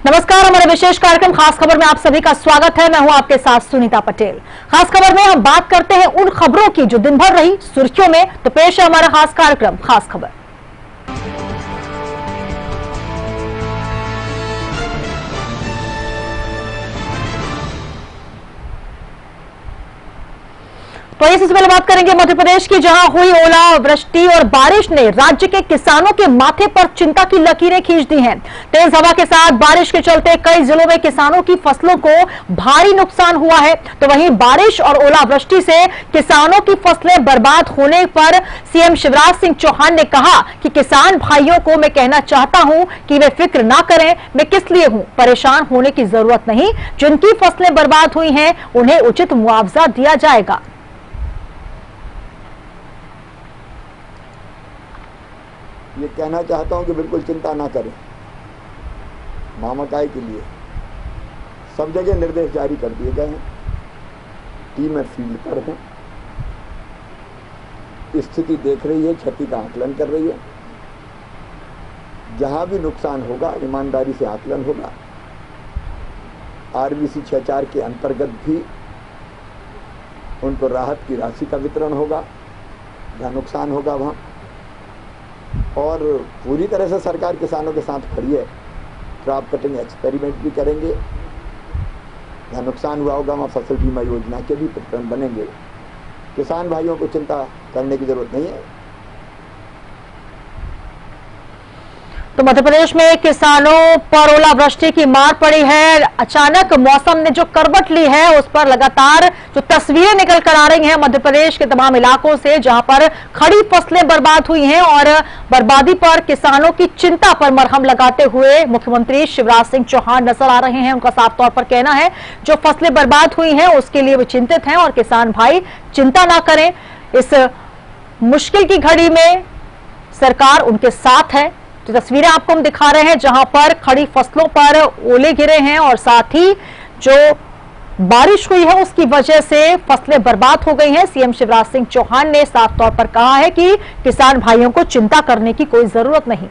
नमस्कार, हमारे विशेष कार्यक्रम खास खबर में आप सभी का स्वागत है। मैं हूं आपके साथ सुनीता पटेल। खास खबर में हम बात करते हैं उन खबरों की जो दिन भर रही सुर्खियों में। तो पेश है हमारा खास कार्यक्रम खास खबर। तो इससे पहले बात करेंगे मध्य प्रदेश की, जहां हुई ओलावृष्टि और बारिश ने राज्य के किसानों के माथे पर चिंता की लकीरें खींच दी हैं। तेज हवा के साथ बारिश के चलते कई जिलों में किसानों की फसलों को भारी नुकसान हुआ है। तो वहीं बारिश और ओलावृष्टि से किसानों की फसलें बर्बाद होने पर सीएम शिवराज सिंह चौहान ने कहा कि किसान भाइयों को मैं कहना चाहता हूं कि वे फिक्र ना करें, मैं किस लिए हूं, परेशान होने की जरूरत नहीं। जिनकी फसलें बर्बाद हुई हैं उन्हें उचित मुआवजा दिया जाएगा। ये कहना चाहता हूं कि बिल्कुल चिंता ना करें। मामकाई के लिए सब जगह निर्देश जारी कर दिए गए हैं। टीमें फील्ड पर हैं, स्थिति देख रही है, क्षति का आकलन कर रही है। जहां भी नुकसान होगा ईमानदारी से आकलन होगा। आरबीसी 6-4 के अंतर्गत भी उनको राहत की राशि का वितरण होगा जहां नुकसान होगा वहां। और पूरी तरह से सरकार किसानों के साथ खड़ी है। क्रॉप कटिंग एक्सपेरिमेंट भी करेंगे। जहाँ नुकसान हुआ होगा वहाँ फसल बीमा योजना के भी प्रकरण बनेंगे। किसान भाइयों को चिंता करने की जरूरत नहीं है। तो मध्य प्रदेश में किसानों पर ओलावृष्टि की मार पड़ी है। अचानक मौसम ने जो करवट ली है उस पर लगातार जो तस्वीरें निकल कर आ रही हैं मध्य प्रदेश के तमाम इलाकों से, जहां पर खड़ी फसलें बर्बाद हुई हैं। और बर्बादी पर किसानों की चिंता पर मरहम लगाते हुए मुख्यमंत्री शिवराज सिंह चौहान नजर आ रहे हैं। उनका साफ तौर पर कहना है जो फसलें बर्बाद हुई हैं उसके लिए वे चिंतित हैं और किसान भाई चिंता ना करें। इस मुश्किल की घड़ी में सरकार उनके साथ है। तो तस्वीरें आपको हम दिखा रहे हैं जहां पर खड़ी फसलों पर ओले गिरे हैं और साथ ही जो बारिश हुई है उसकी वजह से फसलें बर्बाद हो गई हैं। सीएम शिवराज सिंह चौहान ने साफ तौर पर कहा है कि किसान भाइयों को चिंता करने की कोई जरूरत नहीं।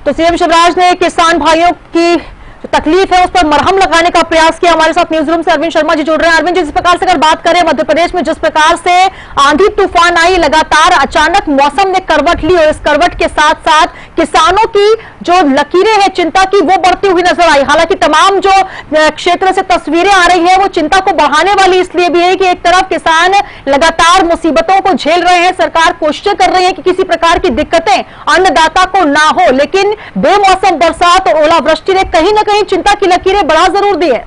तो सीएम शिवराज ने किसान भाइयों की जो तकलीफ है उस पर मरहम लगाने का प्रयास किया। हमारे साथ न्यूज रूम से अरविंद शर्मा जी जुड़ रहे हैं। अरविंद जी, जिस प्रकार से अगर बात करें मध्य प्रदेश में जिस प्रकार से आंधी तूफान आई, लगातार अचानक मौसम ने करवट ली और इस करवट के साथ साथ किसानों की जो लकीरें हैं चिंता की वो बढ़ती हुई नजर आई। हालांकि तमाम जो क्षेत्र से तस्वीरें आ रही है वो चिंता को बढ़ाने वाली इसलिए भी है कि एक तरफ किसान लगातार मुसीबतों को झेल रहे हैं। सरकार कोशिशें कर रही है कि किसी प्रकार की दिक्कतें अन्नदाता को ना हो, लेकिन बेमौसम बरसात और ओलावृष्टि ने कहीं ना कहीं चिंता की लकीरें बढ़ा जरूर दी है।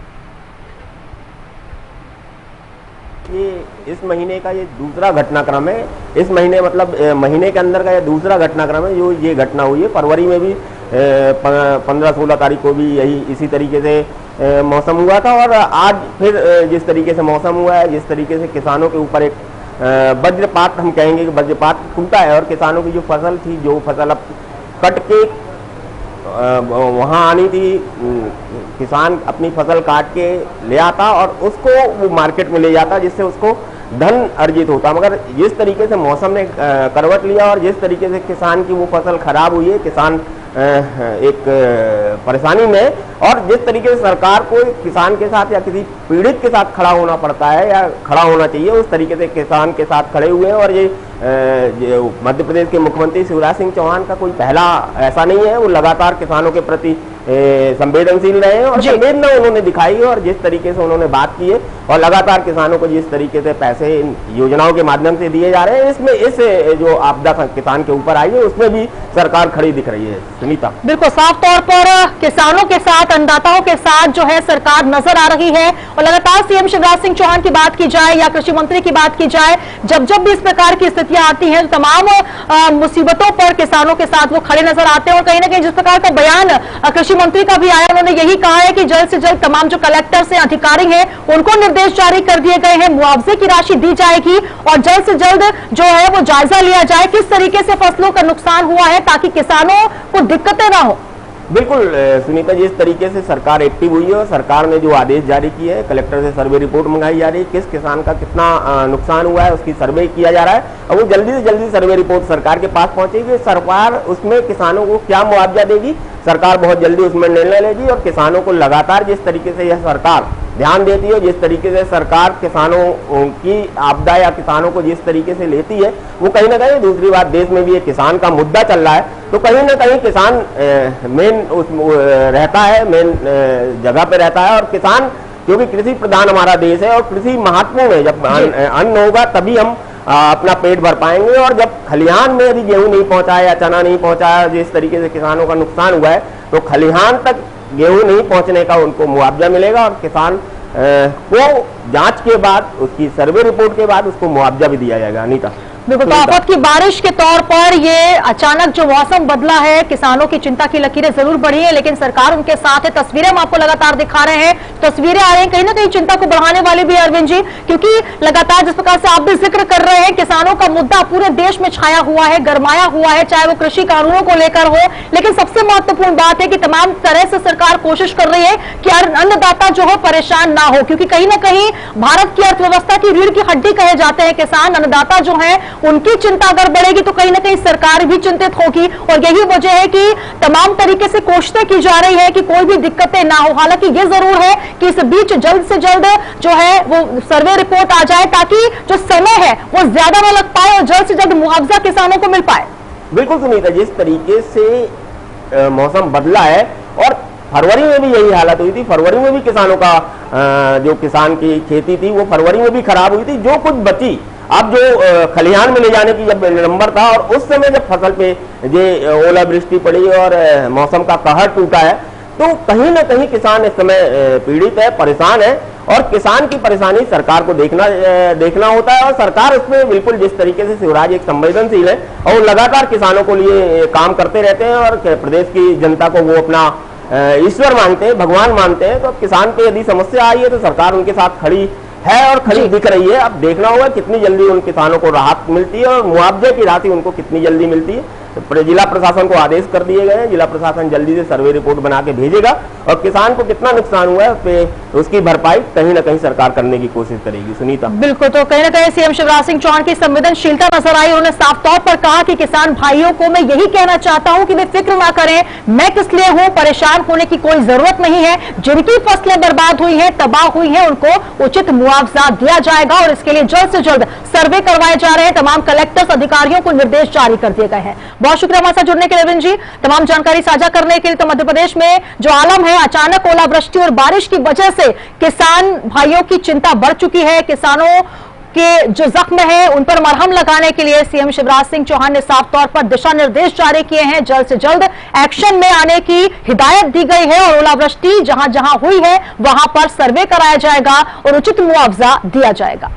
ये इस महीने का ये दूसरा घटनाक्रम है। इस महीने मतलब महीने के अंदर का ये दूसरा घटनाक्रम है जो ये घटना हुई है। फरवरी में भी 15-16 तारीख को भी यही इसी तरीके से मौसम हुआ था और आज फिर जिस तरीके से मौसम हुआ है, जिस तरीके से किसानों के ऊपर एक वज्रपात, हम कहेंगे कि वज्रपात टूटा है और किसानों की जो फसल थी, जो फसल अब कट के वहाँ आनी थी, किसान अपनी फसल काट के ले आता और उसको वो मार्केट में ले जाता जिससे उसको धन अर्जित होता। मगर जिस तरीके से मौसम ने करवट लिया और जिस तरीके से किसान की वो फसल खराब हुई है, किसान एक परेशानी में, और जिस तरीके से सरकार को किसान के साथ या किसी पीड़ित के साथ खड़ा होना पड़ता है या खड़ा होना चाहिए, उस तरीके से किसान के साथ खड़े हुए हैं। और ये मध्य प्रदेश के मुख्यमंत्री शिवराज सिंह चौहान का कोई पहला ऐसा नहीं है। वो लगातार किसानों के प्रति संवेदनशील रहे हैं और संवेदना उन्होंने दिखाई है और जिस तरीके से उन्होंने बात की है और लगातार किसानों को जिस तरीके से पैसे योजनाओं के माध्यम से दिए जा रहे हैं, इसमें इस जो आपदा किसान के ऊपर आई है उसमें भी सरकार खड़ी दिख रही है। सुनीता, बिल्कुल साफ तौर पर किसानों के साथ, अन्नदाताओं के साथ जो है सरकार नजर आ रही है। और लगातार सीएम शिवराज सिंह चौहान की बात की जाए या कृषि मंत्री की बात की जाए, जब जब भी इस प्रकार की स्थितियां आती हैं तो तमाम मुसीबतों पर किसानों के साथ वो खड़े नजर आते हैं। और कहीं ना कहीं जिस प्रकार का बयान कृषि मंत्री का भी आया, उन्होंने यही कहा है कि जल्द से जल्द तमाम जो कलेक्टर से अधिकारी हैं उनको निर्देश जारी कर दिए गए हैं, मुआवजे की राशि दी जाएगी और जल्द से जल्द जो है वो जायजा लिया जाए किस तरीके से फसलों का नुकसान हुआ है ताकि किसानों को दिक्कतें ना हो। बिल्कुल सुनीता जी, इस तरीके से सरकार एक्टिव हुई है और सरकार ने जो आदेश जारी किए हैं, कलेक्टर से सर्वे रिपोर्ट मंगाई जा रही है, किस किसान का कितना नुकसान हुआ है उसकी सर्वे किया जा रहा है और वो जल्दी से जल्दी सर्वे रिपोर्ट सरकार के पास पहुंचेगी। सरकार उसमें किसानों को क्या मुआवजा देगी, सरकार बहुत जल्दी उसमें निर्णय लेगी और किसानों को लगातार जिस तरीके से यह सरकार ध्यान देती है, जिस तरीके से सरकार किसानों की आपदा या किसानों को जिस तरीके से लेती है, वो कहीं ना कहीं, दूसरी बात देश में भी एक किसान का मुद्दा चल रहा है, तो कहीं ना कहीं किसान मेन उस रहता है, मेन जगह पे रहता है। और किसान, क्योंकि कृषि प्रधान हमारा देश है और कृषि महत्वपूर्ण है, जब अन्न होगा तभी हम अपना पेट भर पाएंगे। और जब खलिहान में यदि गेहूं नहीं पहुंचा है या चना नहीं पहुंचा है, जिस तरीके से किसानों का नुकसान हुआ है, तो खलिहान तक गेहूं नहीं पहुंचने का उनको मुआवजा मिलेगा और किसान को जांच के बाद, उसकी सर्वे रिपोर्ट के बाद उसको मुआवजा भी दिया जाएगा। अनीता, बिल्कुल, तो आफत की बारिश के तौर पर ये अचानक जो मौसम बदला है, किसानों की चिंता की लकीरें जरूर बढ़ी है, लेकिन सरकार उनके साथ है। तस्वीरें हम आपको लगातार दिखा रहे हैं, तस्वीरें आ रही हैं, कहीं ना कहीं चिंता को बढ़ाने वाली भी है अरविंद जी, क्योंकि लगातार जिस प्रकार से आप भी जिक्र कर रहे हैं, किसानों का मुद्दा पूरे देश में छाया हुआ है, गरमाया हुआ है, चाहे वो कृषि कानूनों को लेकर हो। लेकिन सबसे महत्वपूर्ण बात है कि तमाम तरह से सरकार कोशिश कर रही है कि अन्नदाता जो हो परेशान ना हो, क्योंकि कहीं ना कहीं भारत की अर्थव्यवस्था की रीढ़ की हड्डी कहे जाते हैं किसान। अन्नदाता जो है उनकी चिंता अगर बढ़ेगी तो कहीं ना कहीं सरकार भी चिंतित होगी, और यही वजह है कि तमाम तरीके से कोशिशें की जा रही है कि कोई भी दिक्कतें ना हो। हालांकि यह जरूर है कि इस बीच जल्द से जल्द जो है वो सर्वे रिपोर्ट आ जाए, ताकि जो समय है वो ज्यादा न लग पाए और जल्द से जल्द मुआवजा किसानों को मिल पाए। बिल्कुल सुनीता, जिस तरीके से मौसम बदला है और फरवरी में भी यही हालत हुई थी, फरवरी में भी किसानों का जो किसान की खेती थी वो फरवरी में भी खराब हुई थी। जो कुछ बची, अब जो खलिहान में ले जाने की जब नंबर था और उस समय जब फसल पे ये ओलावृष्टि पड़ी और मौसम का कहर टूटा है, तो कहीं ना कहीं किसान इस समय पीड़ित है, परेशान है। और किसान की परेशानी सरकार को देखना होता है और सरकार उसमें बिल्कुल जिस तरीके से शिवराज एक संवेदनशील है और लगातार किसानों को लिए काम करते रहते हैं और प्रदेश की जनता को वो अपना ईश्वर मानते हैं, भगवान मानते हैं। तो अब किसान पे यदि समस्या आई है तो सरकार उनके साथ खड़ी है और खड़ी दिख रही है। अब देखना होगा कितनी जल्दी उन किसानों को राहत मिलती है और मुआवजे की राशि उनको कितनी जल्दी मिलती है। जिला प्रशासन को आदेश कर दिए गए हैं, जिला प्रशासन जल्दी से सर्वे रिपोर्ट बना के भेजेगा और किसान को कितना नुकसान हुआ है उसकी भरपाई कहीं ना कहीं सरकार करने की कोशिश करेगी। सुनीता, बिल्कुल, तो कहीं ना कहीं सीएम शिवराज सिंह चौहान की संवेदनशीलता नजर आई। उन्होंने साफ तौर पर कहा कि किसान भाइयों को मैं यही कहना चाहता हूं कि वे फिक्र ना करें, मैं किस लिए हूं, परेशान होने की कोई जरूरत नहीं है। जिनकी फसलें बर्बाद हुई हैं, तबाह हुई हैं, उनको उचित मुआवजा दिया जाएगा और इसके लिए जल्द से जल्द सर्वे करवाए जा रहे हैं। तमाम कलेक्टर्स अधिकारियों को निर्देश जारी कर दिए गए हैं। बहुत शुक्रिया हमारे साथ जुड़ने के लिए अरविंद जी, तमाम जानकारी साझा करने के लिए। तो मध्य प्रदेश में जो आलम है, अचानक ओलावृष्टि और बारिश की वजह से किसान भाइयों की चिंता बढ़ चुकी है। किसानों के जो जख्म है उन पर मरहम लगाने के लिए सीएम शिवराज सिंह चौहान ने साफ तौर पर दिशा निर्देश जारी किए हैं। जल्द से जल्द एक्शन में आने की हिदायत दी गई है और ओलावृष्टि जहां जहां हुई है वहां पर सर्वे कराया जाएगा और उचित मुआवजा दिया जाएगा।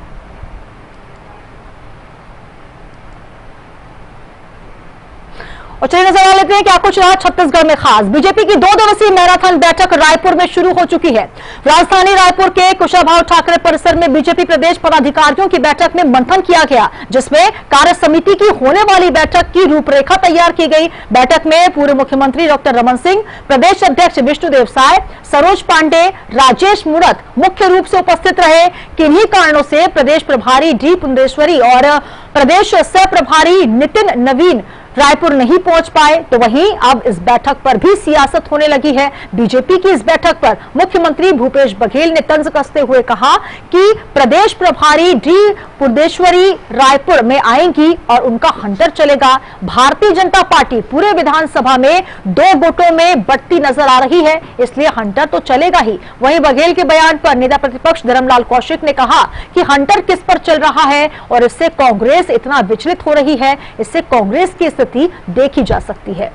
और चलिए नजर लेते हैं क्या कुछ रहा छत्तीसगढ़ में खास। बीजेपी की 2 दिवसीय मैराथन बैठक रायपुर में शुरू हो चुकी है। राजधानी रायपुर के कुशाभाऊ ठाकरे परिसर में बीजेपी प्रदेश पदाधिकारियों की बैठक में मंथन किया गया, जिसमें कार्य समिति की होने वाली बैठक की रूपरेखा तैयार की गई। बैठक में पूर्व मुख्यमंत्री डॉक्टर रमन सिंह, प्रदेश अध्यक्ष विष्णुदेव साय, सरोज पांडे, राजेश मूणत मुख्य रूप से उपस्थित रहे। किन्हीं कारणों से प्रदेश प्रभारी डी पुंडेश्वरी और प्रदेश सह प्रभारी नितिन नवीन रायपुर नहीं पहुंच पाए। तो वहीं अब इस बैठक पर भी सियासत होने लगी है। बीजेपी की इस बैठक पर मुख्यमंत्री भूपेश बघेल ने तंज कसते हुए कहा कि प्रदेश प्रभारी डी पुंडेश्वरी रायपुर में आएंगी और उनका हंटर चलेगा। भारतीय जनता पार्टी पूरे विधानसभा में 2 गुटों में बढ़ती नजर आ रही है, इसलिए हंटर तो चलेगा ही। वहीं बघेल के बयान पर नेता प्रतिपक्ष धर्मलाल कौशिक ने कहा कि हंटर किस पर चल रहा है और इससे कांग्रेस इतना विचलित हो रही है, इससे कांग्रेस की स्थिति देखी जा सकती है।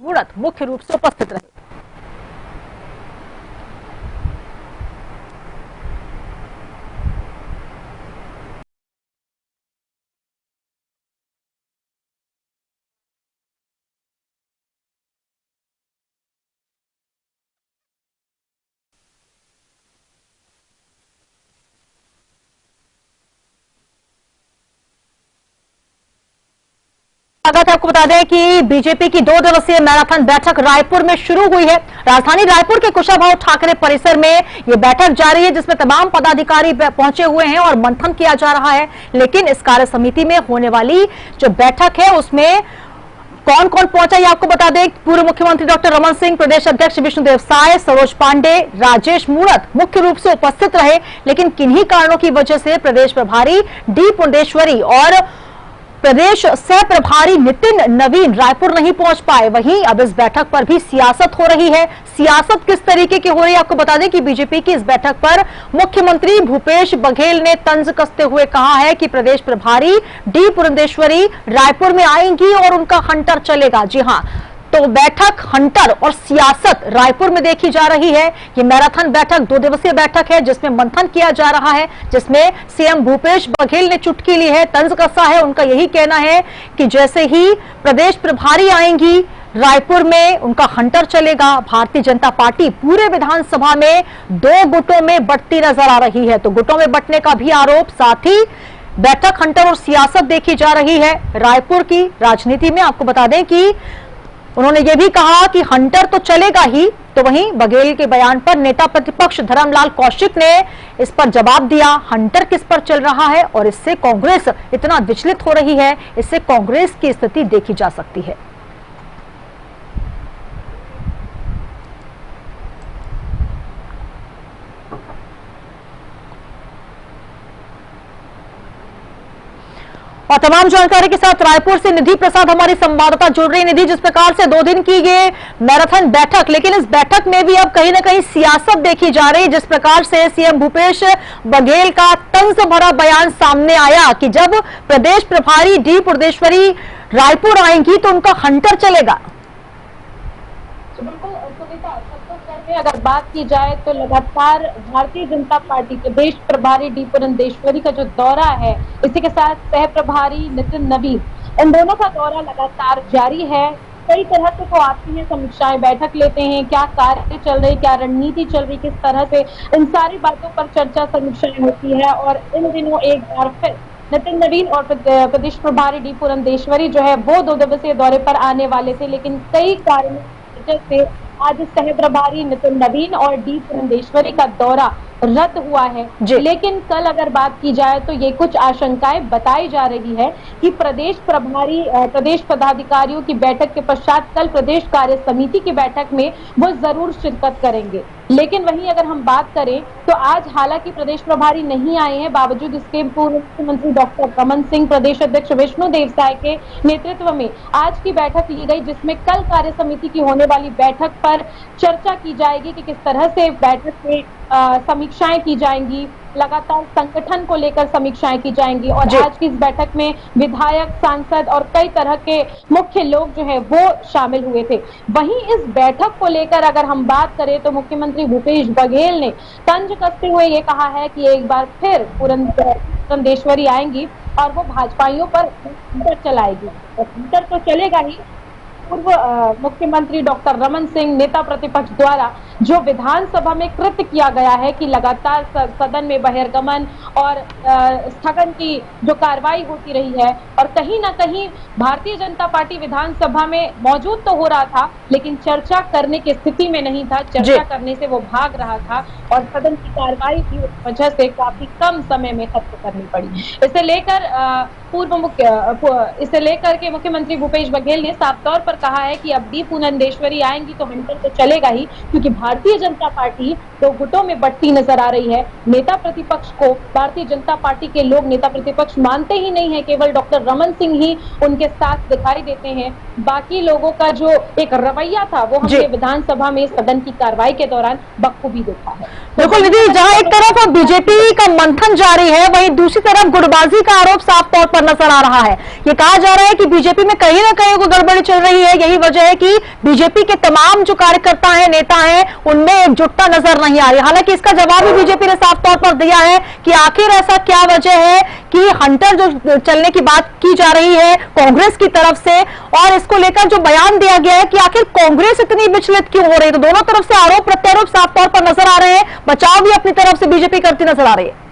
मूणत मुख्य रूप से उपस्थित रहे। आपको बता दें कि बीजेपी की 2 दिवसीय मैराथन बैठक रायपुर में शुरू हुई है। राजधानी रायपुर के कुशाभाऊ ठाकरे परिसर में यह बैठक जारी है, जिसमें तमाम पदाधिकारी पहुंचे हुए हैं और मंथन किया जा रहा है। लेकिन इस कार्य समिति में होने वाली जो बैठक है उसमें कौन कौन पहुंचा, ये आपको बता दें। पूर्व मुख्यमंत्री डॉक्टर रमन सिंह, प्रदेश अध्यक्ष विष्णुदेव साय, सरोज पांडे, राजेश मूणत मुख्य रूप से उपस्थित रहे। लेकिन किन्हीं कारणों की वजह से प्रदेश प्रभारी डी पुंडेश्वरी और प्रदेश सह प्रभारी नितिन नवीन रायपुर नहीं पहुंच पाए। वहीं अब इस बैठक पर भी सियासत हो रही है। सियासत किस तरीके की हो रही है, आपको बता दें कि बीजेपी की इस बैठक पर मुख्यमंत्री भूपेश बघेल ने तंज कसते हुए कहा है कि प्रदेश प्रभारी डी पुरंदेश्वरी रायपुर में आएंगी और उनका हंटर चलेगा। जी हां, तो बैठक हंटर और सियासत रायपुर में देखी जा रही है। ये मैराथन बैठक 2 दिवसीय बैठक है, जिसमें मंथन किया जा रहा है, जिसमें सीएम भूपेश बघेल ने चुटकी ली है, तंज कसा है। उनका यही कहना है कि जैसे ही प्रदेश प्रभारी आएंगी रायपुर में उनका हंटर चलेगा। भारतीय जनता पार्टी पूरे विधानसभा में 2 गुटों में बंटती नजर आ रही है, तो गुटों में बंटने का भी आरोप, साथ ही बैठक हंटर और सियासत देखी जा रही है रायपुर की राजनीति में। आपको बता दें कि उन्होंने ये भी कहा कि हंटर तो चलेगा ही, तो वहीं बघेल के बयान पर नेता प्रतिपक्ष धर्मलाल कौशिक ने इस पर जवाब दिया। हंटर किस पर चल रहा है और इससे कांग्रेस इतना विचलित हो रही है, इससे कांग्रेस की स्थिति देखी जा सकती है। और तमाम जानकारी के साथ रायपुर से निधि प्रसाद हमारी संवाददाता जुड़ रही। निधि, जिस प्रकार से 2 दिन की ये मैराथन बैठक, लेकिन इस बैठक में भी अब कहीं ना कहीं सियासत देखी जा रही है। जिस प्रकार से सीएम भूपेश बघेल का तंज भरा बयान सामने आया कि जब प्रदेश प्रभारी डी पुरंदेश्वरी रायपुर आएंगी तो उनका हंटर चलेगा। अगर बात की जाए तो लगातार भारतीय जनता पार्टी प्रदेश प्रभारी डी पुरंदेश्वरी का जो दौरा है, इसी के साथ सह प्रभारी नितिन नवीन, इन दोनों का दौरा लगातार जारी है। कई तरह से तो आती है समीक्षाएं, बैठक लेते हैं, क्या कार्य चल रही, क्या रणनीति चल रही, किस तरह से, इन सारी बातों पर चर्चा समीक्षाएं होती है। और इन दिनों एक बार फिर नितिन नवीन और प्रदेश प्रभारी डी पुरंदेश्वरी जो है वो 2 दिवसीय दौरे पर आने वाले थे, लेकिन कई कारणों की वजह से आज सह प्रभारी नितिन नवीन और डी पुरंदेश्वरी का दौरा रद्द हुआ है। लेकिन कल अगर बात की जाए तो ये कुछ आशंकाएं बताई जा रही है कि प्रदेश प्रभारी प्रदेश पदाधिकारियों की बैठक के पश्चात कल प्रदेश कार्य समिति की बैठक में वो जरूर शिरकत करेंगे। लेकिन वहीं अगर हम बात करें तो आज हालांकि प्रदेश प्रभारी नहीं आए हैं, बावजूद इसके पूर्व मुख्यमंत्री डॉक्टर रमन सिंह, प्रदेश अध्यक्ष विष्णुदेव साय के नेतृत्व में आज की बैठक ली गई, जिसमें कल कार्य समिति की होने वाली बैठक पर चर्चा की जाएगी कि किस तरह से बैठक में समीक्षाएं की जाएंगी, लगातार संगठन को लेकर समीक्षाएं की जाएंगी। और आज की इस बैठक में विधायक, सांसद और कई तरह के मुख्य लोग जो है वो शामिल हुए थे। वहीं इस बैठक को लेकर अगर हम बात करें तो मुख्यमंत्री भूपेश बघेल ने तंज कसते हुए ये कहा है कि एक बार फिर पुरंदेश्वरी आएंगी और वो भाजपाइयों पर हंटर चलाएगी। हंटर तो चलेगा ही। पूर्व मुख्यमंत्री डॉक्टर रमन सिंह, नेता प्रतिपक्ष द्वारा जो विधानसभा में कृत्य किया गया है कि लगातार सदन में बहिर्गमन और स्थगन की जो कार्रवाई होती रही है, और कहीं ना कहीं भारतीय जनता पार्टी विधानसभा में मौजूद तो हो रहा था लेकिन चर्चा करने की स्थिति में नहीं था, चर्चा करने से वो भाग रहा था और सदन की कार्रवाई की वजह से काफी कम समय में खत्म करनी पड़ी। इसे लेकर के मुख्यमंत्री भूपेश बघेल ने साफ तौर पर कहा है कि अब डी पुरंदेश्वरी आएंगी तो हंटर तो चलेगा ही, क्योंकि भारतीय जनता पार्टी 2 गुटों में बंटती नजर आ रही है। नेता प्रतिपक्ष को भारतीय जनता पार्टी के लोग नेता प्रतिपक्ष मानते ही नहीं है, केवल डॉक्टर रमन सिंह ही उनके साथ दिखाई देते हैं। बाकी लोगों का जो एक रवैया था वो हमने विधानसभा में सदन की कार्रवाई के दौरान बखूबी देखा है। बिल्कुल निधि, जहां एक तरफ बीजेपी का मंथन जारी है, वहीं दूसरी तरफ गुटबाजी का आरोप साफ तौर पर नजर आ रहा है। ये कहा जा रहा है कि बीजेपी में कहीं ना कहीं कोई गड़बड़ी चल रही है है। यही वजह है कि बीजेपी के तमाम जो कार्यकर्ता हैं, नेता हैं, उनमें एकजुटता नजर नहीं आ रही। हालांकि इसका जवाब भी बीजेपी ने साफ तौर पर दिया है कि आखिर ऐसा क्या वजह है कि हंटर जो चलने की बात की जा रही है कांग्रेस की तरफ से, और इसको लेकर जो बयान दिया गया है कि आखिर कांग्रेस इतनी विचलित क्यों हो रही है। तो दोनों तरफ से आरोप प्रत्यारोप साफ तौर पर नजर आ रहे हैं, बचाव भी अपनी तरफ से बीजेपी करती नजर आ रही है।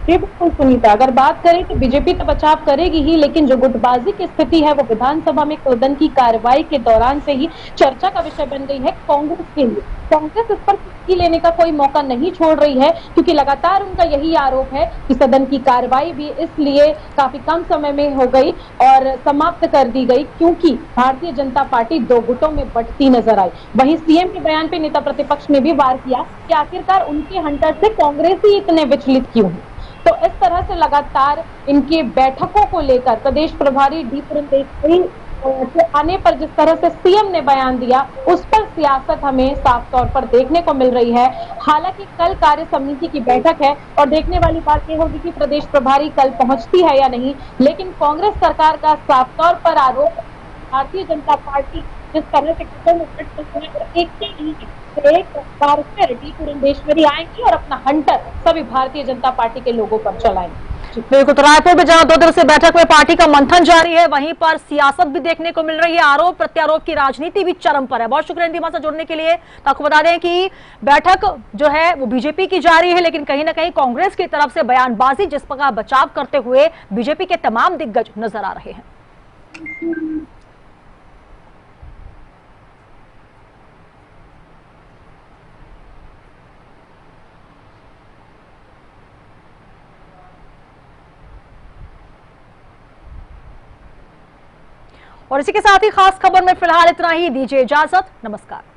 जी बिल्कुल सुनीता, अगर बात करें तो बीजेपी तो बचाव करेगी ही, लेकिन जो गुटबाजी की स्थिति है वो विधानसभा में सदन की कार्रवाई के दौरान से ही चर्चा का विषय बन गई है कांग्रेस के लिए। कांग्रेस इस पर चुटकी लेने का कोई मौका नहीं छोड़ रही है, क्योंकि लगातार उनका यही आरोप है कि सदन की कार्रवाई भी इसलिए काफी कम समय में हो गई और समाप्त कर दी गई क्योंकि भारतीय जनता पार्टी दो गुटों में बंटती नजर आई। वहीं सीएम के बयान पे नेता प्रतिपक्ष ने भी वार किया कि आखिरकार उनके हंटर से कांग्रेस ही इतने विचलित क्यों है। तो इस तरह से लगातार इनकी बैठकों को लेकर प्रदेश प्रभारी डी पुरंदेश्वरी के आने पर जिस तरह से सीएम ने बयान दिया, उस पर सियासत हमें साफ तौर पर देखने को मिल रही है। हालांकि कल कार्य समिति की बैठक है और देखने वाली बात यह होगी कि प्रदेश प्रभारी कल पहुंचती है या नहीं, लेकिन कांग्रेस सरकार का साफ तौर पर आरोप भारतीय जनता पार्टी जिस तरह से एक नहीं है, तो एक बार फिर डी पुरंदेश्वरी आएंगी और अपना हंटर सभी भारतीय जनता पार्टी के लोगों पर चलाएंगे। बिल्कुल, तो रायपुर में जहां 2 दिवसीय बैठक में पार्टी का मंथन जारी है, वहीं पर सियासत भी देखने को मिल रही है। आरोप प्रत्यारोप की राजनीति भी चरम पर है। बहुत शुक्रिया इंदिमा से जुड़ने के लिए। तो आपको बता दें कि बैठक जो है वो बीजेपी की जारी है, लेकिन कहीं ना कहीं कांग्रेस की तरफ से बयानबाजी जिस प्रकार बचाव करते हुए बीजेपी के तमाम दिग्गज नजर आ रहे हैं। और इसी के साथ ही खास खबर में फिलहाल इतना ही। दीजिए इजाजत, नमस्कार।